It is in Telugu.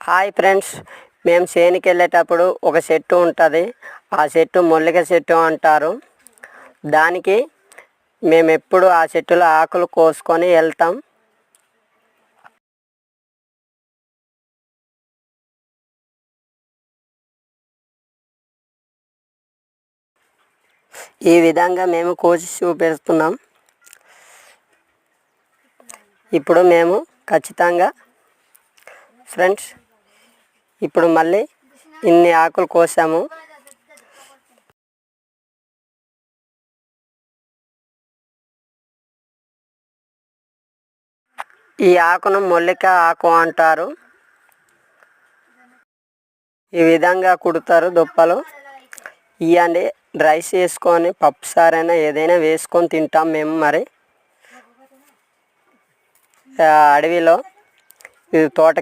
హాయ్ ఫ్రెండ్స్, మేము చేనుకి వెళ్ళేటప్పుడు ఒక చెట్టు ఉంటుంది. ఆ చెట్టు మొల్లిక చెట్టు అంటారు. దానికి మేము ఎప్పుడు ఆ చెట్టులో ఆకులు కోసుకొని వెళ్తాం. ఈ విధంగా మేము కోసి చూపిస్తున్నాం. ఇప్పుడు మేము ఖచ్చితంగా ఫ్రెండ్స్ ఇప్పుడు మళ్ళీ ఇన్ని ఆకులు కోసాము. ఈ ఆకును మొల్లిక ఆకు అంటారు. ఈ విధంగా కుడతారు దుప్పలు. ఇవ్వండి, రైస్ వేసుకొని పప్పు సారైనా ఏదైనా వేసుకొని తింటాం మేము. మరి అడవిలో ఇది తోటకి